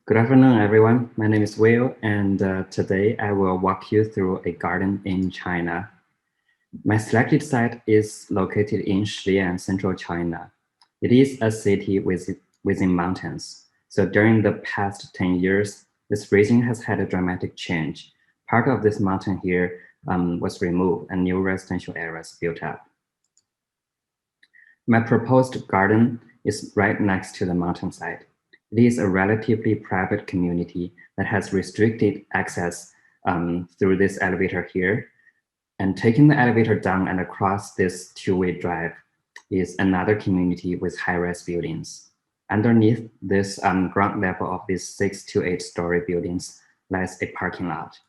Good afternoon, everyone. My name is Will, and today I will walk you through a garden in China. My selected site is located in Xi'an, central China. It is a city within mountains. So during the past 10 years, this region has had a dramatic change. Part of this mountain here was removed and new residential areas built up. My proposed garden is right next to the mountainside. It is a relatively private community that has restricted access through this elevator here. And taking the elevator down and across this two-way drive is another community with high-rise buildings. Underneath this ground level of these 6 to 8-story buildings lies a parking lot.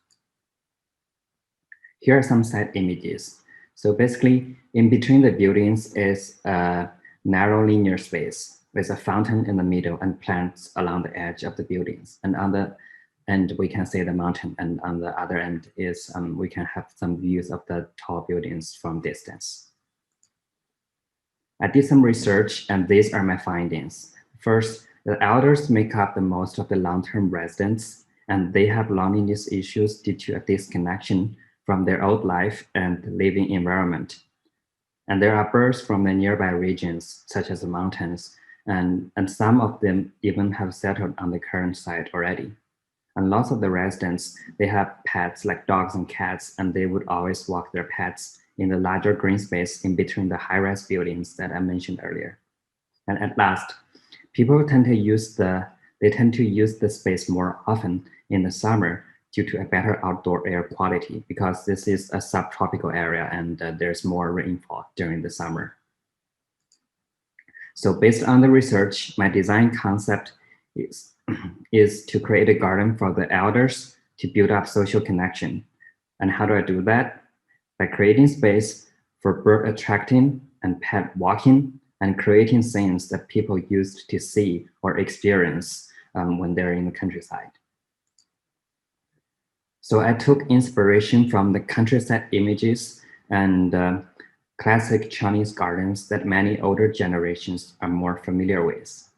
Here are some site images. So basically, in between the buildings is a narrow linear space with a fountain in the middle and plants along the edge of the buildings. And on the end, we can see the mountain. And on the other end is we can have some views of the tall buildings from distance. I did some research, and these are my findings. First, the elders make up the most of the long-term residents, and they have loneliness issues due to a disconnection from their old life and living environment. And there are birds from the nearby regions, such as the mountains, and some of them even have settled on the current site already. And lots of the residents, they have pets like dogs and cats, and they would always walk their pets in the larger green space in between the high-rise buildings that I mentioned earlier. And at last, people tend to use the space more often in the summer due to a better outdoor air quality, because this is a subtropical area and there's more rainfall during the summer. So based on the research, my design concept is to create a garden for the elders to build up social connection. And how do I do that? By creating space for bird attracting and pet walking, and creating scenes that people used to see or experience when they're in the countryside. So I took inspiration from the countryside images and classic Chinese gardens that many older generations are more familiar with.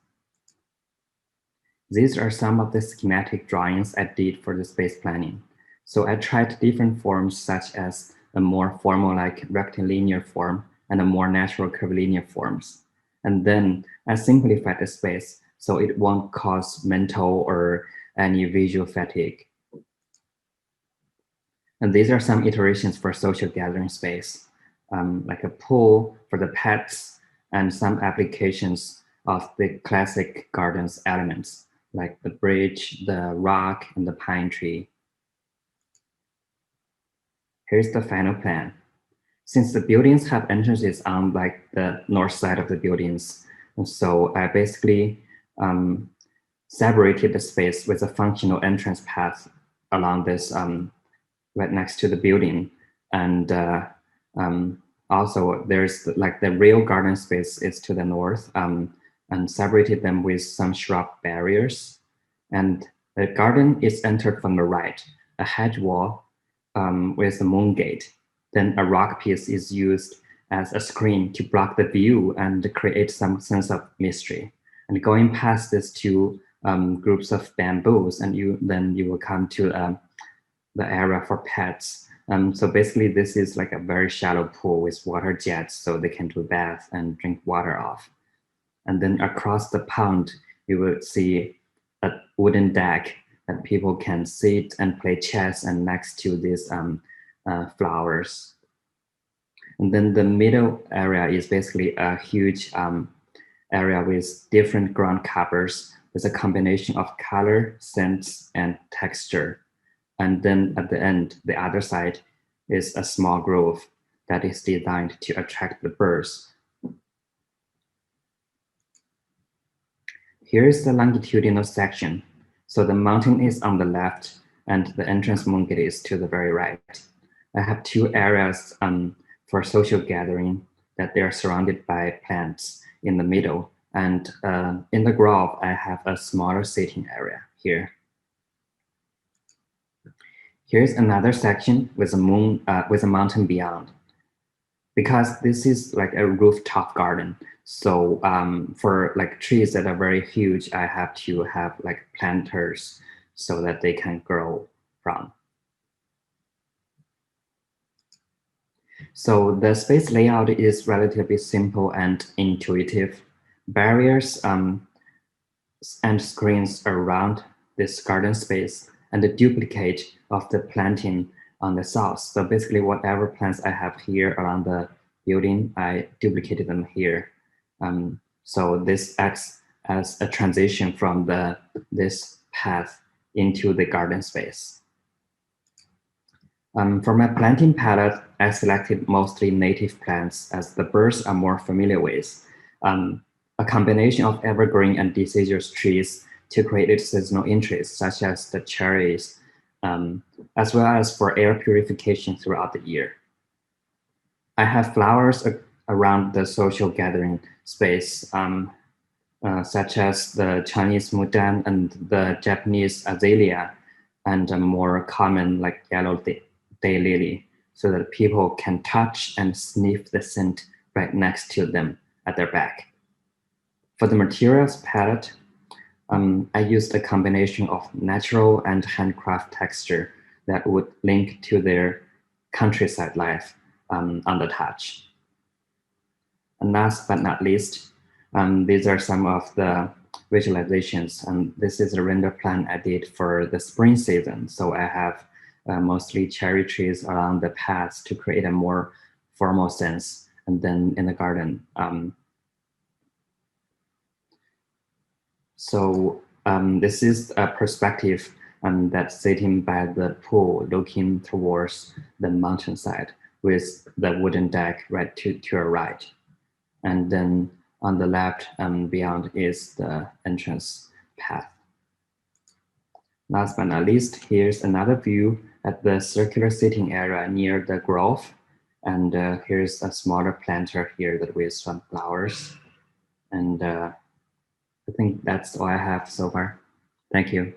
These are some of the schematic drawings I did for the space planning. So I tried different forms, such as a more formal like rectilinear form and a more natural curvilinear forms. And then I simplified the space so it won't cause mental or any visual fatigue. And these are some iterations for social gathering space, like a pool for the pets and some applications of the classic gardens elements, like the bridge, the rock, and the pine tree. Here's the final plan. Since the buildings have entrances on like the north side of the buildings, and so I basically separated the space with a functional entrance path along this right next to the building. And also there's like the real garden space is to the north, and separated them with some shrub barriers. And the garden is entered from the right, a hedge wall with a moon gate. Then a rock piece is used as a screen to block the view and create some sense of mystery. And going past these two groups of bamboos, and then you will come to the area for pets. So basically this is like a very shallow pool with water jets so they can do bath and drink water off. And then across the pond, you will see a wooden deck that people can sit and play chess and next to these flowers. And then the middle area is basically a huge area with different ground covers with a combination of color, scents, and texture. And then at the end, the other side is a small grove that is designed to attract the birds. Here is the longitudinal section. So the mountain is on the left and the entrance moon gate is to the very right. I have two areas for social gathering that they are surrounded by plants in the middle. And in the grove, I have a smaller sitting area here. Here's another section with a mountain beyond. Because this is like a rooftop garden, So for like trees that are very huge, I have to have like planters so that they can grow from. So the space layout is relatively simple and intuitive. Barriers and screens around this garden space and the duplicate of the planting on the south. So basically whatever plants I have here around the building, I duplicated them here. So this acts as a transition from this path into the garden space. For my planting palette, I selected mostly native plants as the birds are more familiar with. A combination of evergreen and deciduous trees to create seasonal interest, such as the cherries, as well as for air purification throughout the year. I have flowers around the social gathering space, such as the Chinese mudan and the Japanese azalea, and a more common like yellow daylily, so that people can touch and sniff the scent right next to them at their back. For the materials palette, I used a combination of natural and handcraft texture that would link to their countryside life on the touch. And last but not least, these are some of the visualizations. And this is a render plan I did for the spring season. So I have mostly cherry trees around the paths to create a more formal sense. And then in the garden. This is a perspective that's sitting by the pool, looking towards the mountainside with the wooden deck right to your right. And then on the left and beyond is the entrance path. Last but not least, here's another view at the circular seating area near the grove. And here's a smaller planter here that with some flowers. And I think that's all I have so far. Thank you.